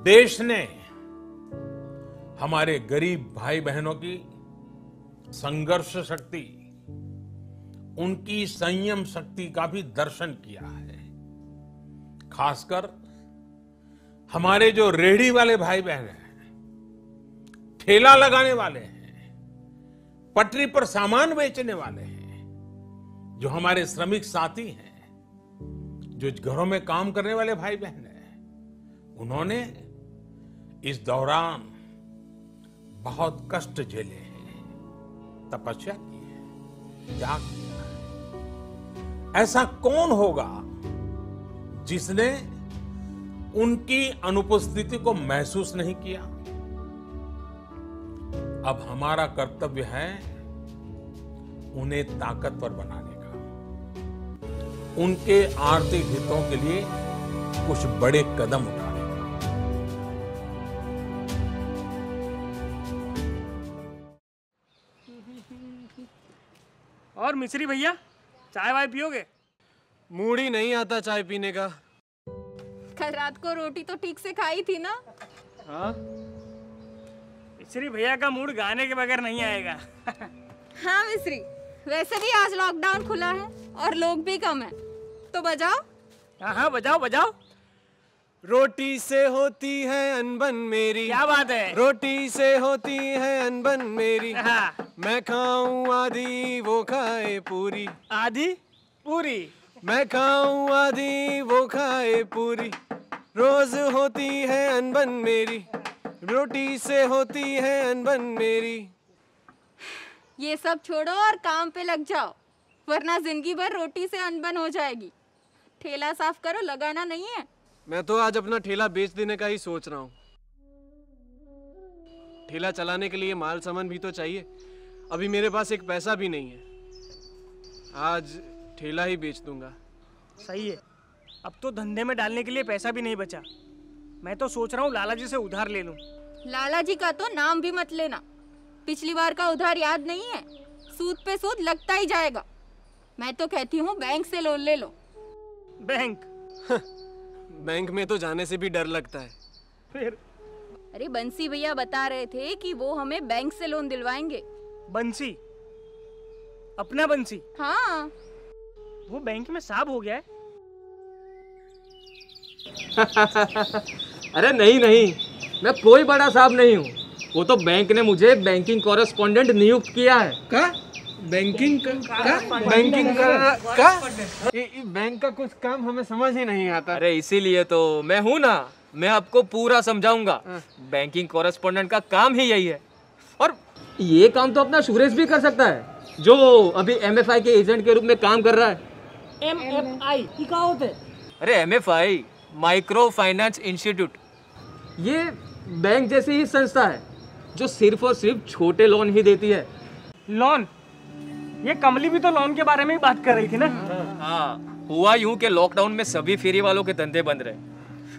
देश ने हमारे गरीब भाई बहनों की संघर्ष शक्ति, उनकी संयम शक्ति का भी दर्शन किया है। खासकर हमारे जो रेहड़ी वाले भाई बहन हैं, ठेला लगाने वाले हैं, पटरी पर सामान बेचने वाले हैं, जो हमारे श्रमिक साथी हैं, जो घरों में काम करने वाले भाई बहन हैं, उन्होंने इस दौरान बहुत कष्ट झेले हैं, तपस्या की है, त्याग किया है। ऐसा कौन होगा जिसने उनकी अनुपस्थिति को महसूस नहीं किया? अब हमारा कर्तव्य है उन्हें ताकतवर बनाने का, उनके आर्थिक हितों के लिए कुछ बड़े कदम उठाने का। और मिश्री भैया, चाय वाय पियोगे? मूड ही नहीं आता चाय पीने का। कल रात को रोटी तो ठीक से खाई थी ना? हाँ, मिश्री भैया का मूड गाने के बगैर नहीं आएगा। हाँ मिश्री, वैसे भी आज लॉकडाउन खुला है और लोग भी कम है, तो बजाओ। हाँ हाँ, बजाओ बजाओ। रोटी से होती है अनबन मेरी। क्या बात है? रोटी से होती है अनबन मेरी। हाँ। मैं खाऊं आधी वो खाए पूरी। आधी पूरी। मैं खाऊं आधी वो खाए पूरी। रोज होती है अनबन मेरी, रोटी से होती है अनबन मेरी। ये सब छोड़ो और काम पे लग जाओ, वरना जिंदगी भर रोटी से अनबन हो जाएगी। ठेला साफ करो, लगाना नहीं है। मैं तो आज अपना ठेला बेच देने का ही सोच रहा हूँ। ठेला चलाने के लिए माल सामान भी तो चाहिए। अभी मेरे पास एक पैसा भी नहीं है। आज ठेला ही बेच दूंगा। सही है, अब तो धंधे में डालने के लिए पैसा भी नहीं बचा। मैं तो सोच रहा हूँ लाला जी से उधार ले लूं। लाला जी का तो नाम भी मत लेना, पिछली बार का उधार याद नहीं है? सूद पे सूद लगता ही जाएगा। मैं तो कहती हूँ बैंक से लोन ले लो। बैंक? बैंक में तो जाने से भी डर लगता है। फिर? अरे बंसी भैया बता रहे थे कि वो हमें बैंक से लोन दिलवाएंगे। बंसी? अपना बंसी? हाँ। वो बैंक में साहब हो गया है? अरे नहीं नहीं, मैं कोई बड़ा साहब नहीं हूँ। वो तो बैंक ने मुझे बैंकिंग कॉरेस्पॉन्डेंट नियुक्त किया है। का? बैंकिंग का? बैंकिंग का? बैंक का कुछ काम हमें समझ ही नहीं आता। अरे इसीलिए तो मैं हूँ ना, मैं आपको पूरा समझाऊंगा। बैंकिंग कॉरेस्पॉन्डेंट का काम ही यही है। और ये काम तो अपना सुरेश भी कर सकता है, जो अभी एमएफआई के एजेंट के रूप में काम कर रहा है। एमएफआई क्या होते? अरे एमएफआई माइक्रो फाइनेंस इंस्टीट्यूट, ये बैंक जैसी ही संस्था है जो सिर्फ और सिर्फ छोटे लोन ही देती है। लोन? ये कमली भी तो लोन के बारे में ही बात कर रही थी ना? हाँ, हुआ यूं कि लॉकडाउन में सभी फेरी वालों के धंधे बंद रहे,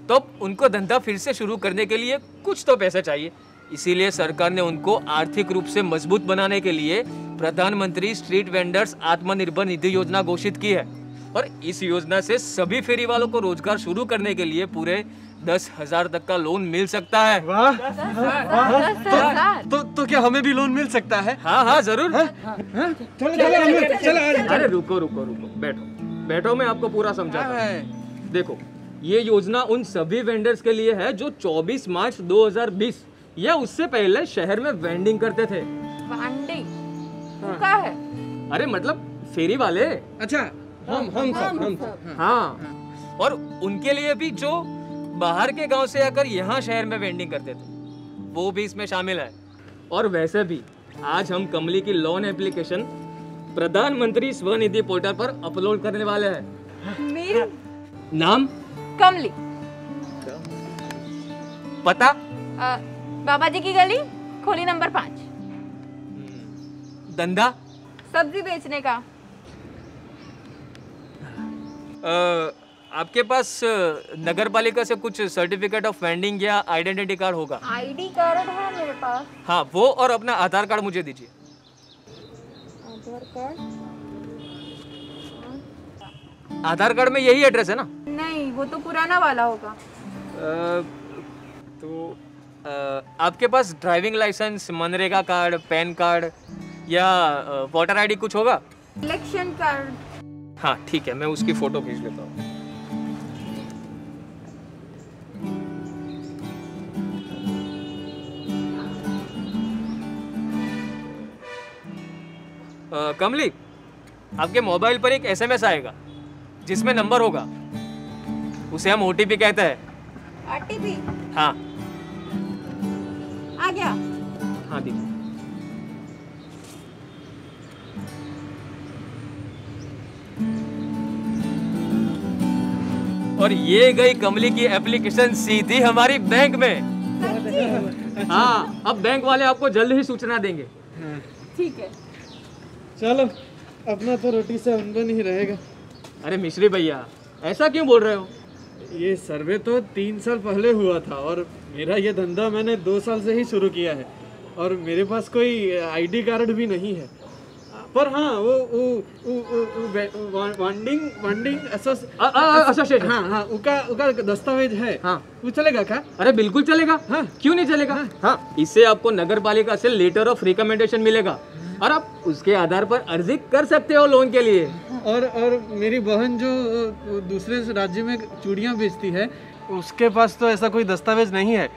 तो अब उनको धंधा फिर से शुरू करने के लिए कुछ तो पैसा चाहिए। इसीलिए सरकार ने उनको आर्थिक रूप से मजबूत बनाने के लिए प्रधानमंत्री स्ट्रीट वेंडर्स आत्मनिर्भर निधि योजना घोषित की है। और इस योजना से सभी फेरी वालों को रोजगार शुरू करने के लिए पूरे 10,000 तक का लोन मिल सकता है। वाह! तो क्या हमें भी लोन मिल सकता है? हाँ हाँ जरूर। चलो। अरे रुको रुको रुको, बैठो बैठो, मैं आपको पूरा समझाता हूँ। देखो, ये योजना उन सभी वेंडर्स के लिए है जो 24 मार्च 2020 या उससे पहले शहर में वेंडिंग करते थे। वेंडिंग क्या है? अरे मतलब फेरी वाले। अच्छा, हम सब। हाँ, और उनके लिए भी जो बाहर के गांव से आकर यहाँ शहर में वेंडिंग करते थे, वो भी इसमें शामिल है। और वैसे भी आज हम कमली की लोन एप्लीकेशन प्रधानमंत्री स्वनिधि पोर्टल पर अपलोड करने वाले हैं। मेरी नाम? कमली। पता? बाबा जी की गली, खोली नंबर 5। धंधा? सब्जी बेचने का। आपके पास नगर पालिका से कुछ सर्टिफिकेट ऑफ वेंडिंग या आइडेंटिटी कार्ड होगा? आईडी कार्ड है मेरे पास। हाँ, वो और अपना आधार कार्ड मुझे दीजिए। आधार कार्ड? आधार कार्ड में यही एड्रेस है ना? नहीं, वो तो पुराना वाला होगा। तो आपके पास driving license, MNREGA card, pan card या वोटर आईडी कुछ होगा? Election card. हाँ ठीक है, मैं उसकी फोटो खींच लेता हूँ। कमली, आपके मोबाइल पर एक एसएमएस आएगा जिसमें नंबर होगा, उसे हम ओटीपी कहते हैं। आरटीपी? हाँ आ गया। हाँ दीदी। और ये गई कमली की एप्लीकेशन सीधी हमारी बैंक में। हाँ, अब बैंक वाले आपको जल्द ही सूचना देंगे। ठीक है। चलो, अपना तो रोटी से अनबन ही रहेगा। अरे मिश्री भैया, ऐसा क्यों बोल रहे हो? ये सर्वे तो 3 साल पहले हुआ था और मेरा ये धंधा मैंने 2 साल से ही शुरू किया है और मेरे पास कोई आईडी कार्ड भी नहीं है। पर हाँ, वो वंडिंग एसोसिएशन, हाँ, उका दस्तावेज है। हाँ, वो चलेगा क्या? अरे बिल्कुल चलेगा। हाँ, क्यों नहीं चलेगा? हाँ, इससे आपको नगर पालिका से लेटर ऑफ रिकमेंडेशन मिलेगा और आप उसके आधार पर अर्जी कर सकते हो लोन के लिए। और मेरी बहन जो दूसरे राज्य में चूड़ियाँ बेचती है, उसके पास तो ऐसा कोई दस्तावेज नहीं है,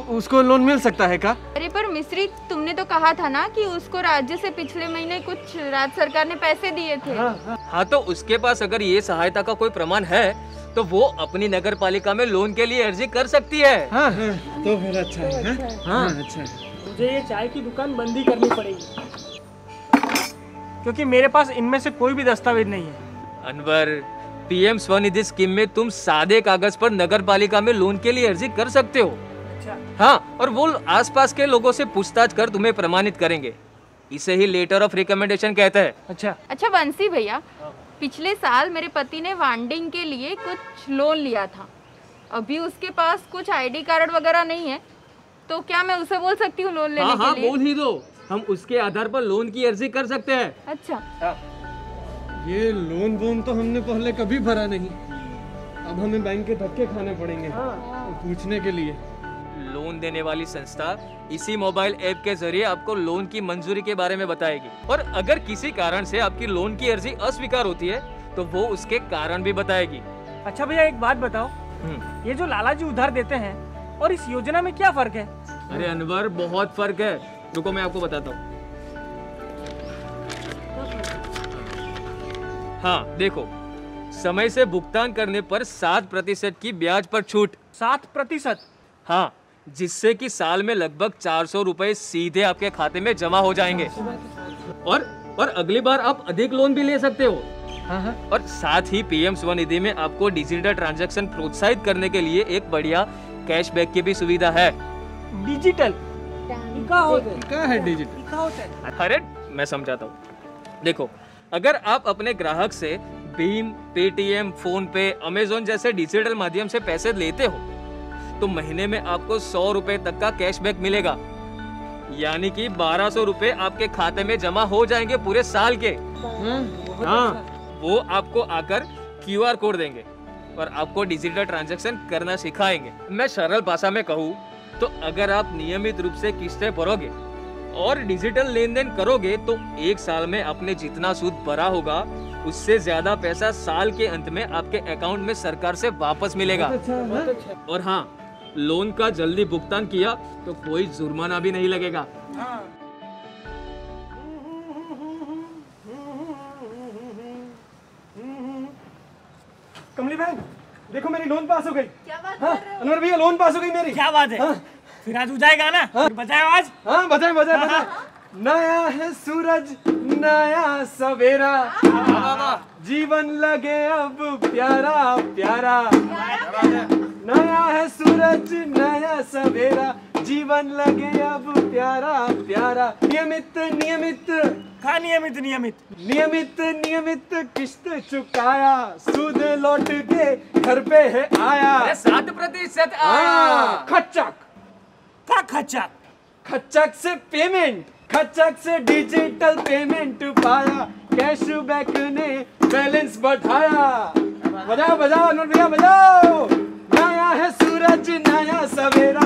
उसको लोन मिल सकता है क्या? अरे पर मिश्री, तुमने तो कहा था ना कि उसको राज्य से पिछले महीने कुछ राज्य सरकार ने पैसे दिए थे। हाँ, तो उसके पास अगर ये सहायता का कोई प्रमाण है तो वो अपनी नगर पालिका में लोन के लिए अर्जी कर सकती है। हाँ, तो फिर अच्छा है। हाँ, अच्छा है। मुझे ये चाय की दुकान बंद ही करनी पड़ेगी क्योंकि मेरे पास इनमें से कोई भी दस्तावेज नहीं है। अनवर, पीएम स्वनिधि स्कीम में तुम सादे कागज पर नगर पालिका में लोन के लिए अर्जी कर सकते हो। अच्छा। हाँ, और वो आसपास के लोगों से पूछताछ कर तुम्हें प्रमाणित करेंगे। इसे ही लेटर ऑफ रिकमेंडेशन कहते हैं। अच्छा बंसी भैया, पिछले साल मेरे पति ने वांडिंग के लिए कुछ लोन लिया था। अभी उसके पास कुछ आईडी कार्ड वगैरह नहीं है, तो क्या मैं उसे बोल सकती हूँ लोन लेने के लिए? बोल ही दो, हम उसके आधार पर लोन की अर्जी कर सकते हैं। अच्छा। ये लोन वोन तो हमने पहले कभी भरा नहीं, अब हमें बैंक के धक्के खाने पड़ेंगे पूछने के लिए। लोन देने वाली संस्था इसी मोबाइल ऐप के जरिए आपको लोन की मंजूरी के बारे में बताएगी और अगर किसी कारण से आपकी लोन की अर्जी अस्वीकार होती है तो वो उसके कारण भी बताएगी। अच्छा भैया, एक बात बताओ, ये जो लाला जी उधार देते हैं और इस योजना में क्या फर्क है? अरे अनवर, बहुत फर्क है। रुको मैं आपको बताता हूँ। हाँ देखो, समय से भुगतान करने पर 7% की ब्याज पर छूट। 7%? हाँ, जिससे कि साल में लगभग 400 रुपए सीधे आपके खाते में जमा हो जाएंगे और अगली बार आप अधिक लोन भी ले सकते हो। हाँ। और साथ ही पीएम स्वनिधि में आपको डिजिटल ट्रांजैक्शन प्रोत्साहित करने के लिए एक बढ़िया कैशबैक की भी सुविधा है। डिजिटल क्या है डिजिटल? अरे मैं समझाता हूँ। देखो, अगर आप अपने ग्राहक से भीम, पेटीएम, फोन पे, अमेजोन जैसे डिजिटल माध्यम से पैसे लेते हो तो महीने में आपको 100 रुपए तक का कैशबैक मिलेगा, यानी कि 1200 रुपए आपके खाते में जमा हो जाएंगे पूरे साल के। हाँ, वो आपको आकर क्यूआर कोड देंगे और आपको डिजिटल ट्रांजैक्शन करना सिखाएंगे। मैं सरल भाषा में कहूँ तो अगर आप नियमित रूप से किस्तें भरोगे और डिजिटल लेन देन करोगे तो एक साल में आपने जितना सूद भरा होगा उससे ज्यादा पैसा साल के अंत में आपके अकाउंट में सरकार से वापस मिलेगा। और हाँ, लोन का जल्दी भुगतान किया तो कोई जुर्माना भी नहीं लगेगा। कमली बहन, देखो मेरी लोन पास हो गई। क्या बात हाँ, कर रहे हो? अनवर भैया लोन पास हो गई मेरी। क्या बात है? हाँ। फिर आज उजाएगा ना? फिर बजाओ आज। हाँ, बजाए। नया है सूरज, नया सवेरा, जीवन लगे अब प्यारा प्यारा। नया है सूरज, नया सवेरा, जीवन लगे अब प्यारा प्यारा। नियमित नियमित किस्त चुकाया, सूद लौट के घर पे है आया। 7% आया। खच्चक से पेमेंट, खच्चक से डिजिटल पेमेंट पाया, कैशबैक ने बैलेंस बढ़ाया। बजाओ अनवर भैया, बजाओ। नया है सूरज, नया सवेरा,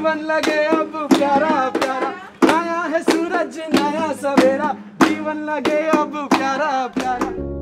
जीवन लगे अब प्यारा प्यारा, नया है सूरज नया सवेरा, जीवन लगे अब प्यारा प्यारा।